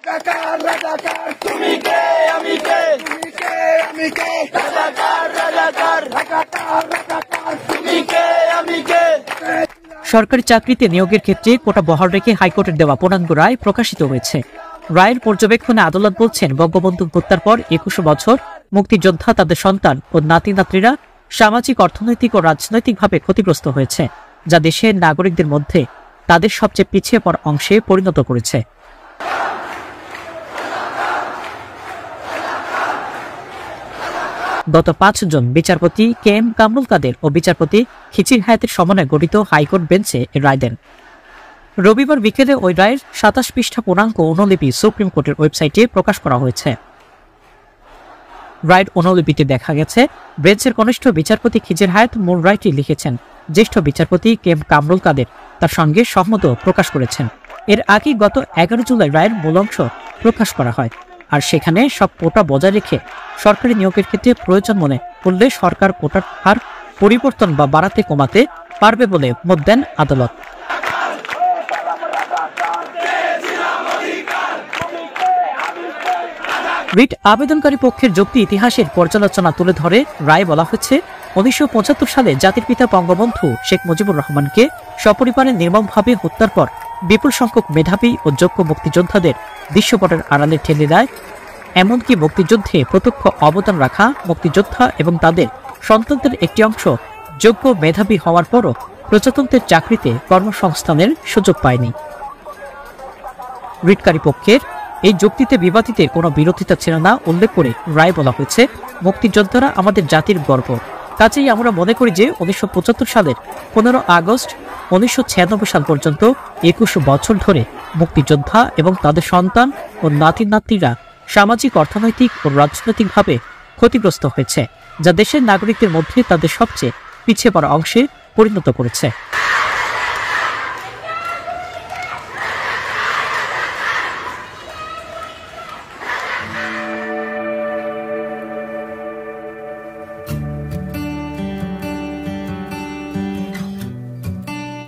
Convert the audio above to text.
রাজাকার রাজাকার তুমি কে আমি কে তুমি কে আমি কে রাজাকার রাজাকার রাজাকার রাজাকার তুমি কে আমি কে। সরকারি চাকরিতে নিয়োগের ক্ষেত্রে কোটা বহাল রেখে হাইকোর্টের দেওয়া পূর্ণাঙ্গ রায় প্রকাশিত হয়েছে। রায়ের পর্যবেক্ষণে আদালত বলছেন, বঙ্গবন্ধু হত্যার পর 21 বছর মুক্তিযোদ্ধা, তাদের সন্তান ও নাতি নাতনিরা সামাজিক, অর্থনৈতিক ও রাজনৈতিকভাবে ক্ষতিগ্রস্ত হয়েছে, যা দেশের নাগরিকদের মধ্যে তাদের সবচেয়ে পিছিয়ে পড়া অংশে পরিণত করেছে। গত 5 জন বিচারপতি কে এম কামরুল কাদের ও বিচারপতি খিচির হায়াতের সমন্বয়ে গঠিত হাইকোর্ট বেঞ্চে এ রায় দেন। রবিবার বিকেলে ওই রায়ের 27 পৃষ্ঠা পূর্ণাঙ্গ অনুলিপি সুপ্রিম কোর্টের ওয়েবসাইটে প্রকাশ করা হয়েছে। রায়ের অনুলিপিতে দেখা গেছে, বেঞ্চের কনিষ্ঠ বিচারপতি খিজির হায়াত মূল রায়টি লিখেছেন। জ্যেষ্ঠ বিচারপতি কে এম কামরুল কাদের তার সঙ্গে সহমত প্রকাশ করেছেন। এর আগে গত 11 জুলাই রায়ের মূল অংশ প্রকাশ করা হয়, আর সেখানে সব কোটা বজায় রেখে সরকারি নিয়োগের ক্ষেত্রে প্রয়োজন মনে করলে সরকার কোটার হার পরিবর্তন বা বাড়াতে কমাতে পারবে বলে মত দেন আদালত। রিট আবেদনকারী পক্ষের যুক্তি ইতিহাসের পর্যালোচনা তুলে ধরে রায় বলা হয়েছে, 1975 সালে জাতির পিতা বঙ্গবন্ধু শেখ মুজিবুর রহমানকে সপরিবারে নির্মমভাবে হত্যার পর বিপুল সংখ্যক মেধাবী ও যোগ্য মুক্তিযোদ্ধাদের দৃশ্যপটের আড়ালে ঠেলে দেয়। এমনকি মুক্তিযুদ্ধে প্রত্যক্ষ অবদান রাখা মুক্তিযোদ্ধা এবং তাদের সন্তানদের একটি অংশ যোগ্য মেধাবী হওয়ার পরও প্রজাতন্ত্রের চাকরিতে কর্মসংস্থানের সুযোগ পায়নি। রিটকারী পক্ষের এই যুক্তিতে বিবাদীদের কোনো বিরোধিতা ছিল না উল্লেখ করে রায় বলা হয়েছে, মুক্তিযোদ্ধারা আমাদের জাতির গর্ব। কাজেই আমরা মনে করি যে 1975 সালের 15 আগস্ট 1996 সাল পর্যন্ত 21 বছর ধরে মুক্তিযোদ্ধা এবং তাদের সন্তান ও নাতি নাতনিরা সামাজিক, অর্থনৈতিক ও রাজনৈতিকভাবে ক্ষতিগ্রস্ত হয়েছে, যা দেশের নাগরিকদের মধ্যে তাদের সবচেয়ে পিছিয়ে পড়া অংশে পরিণত করেছে।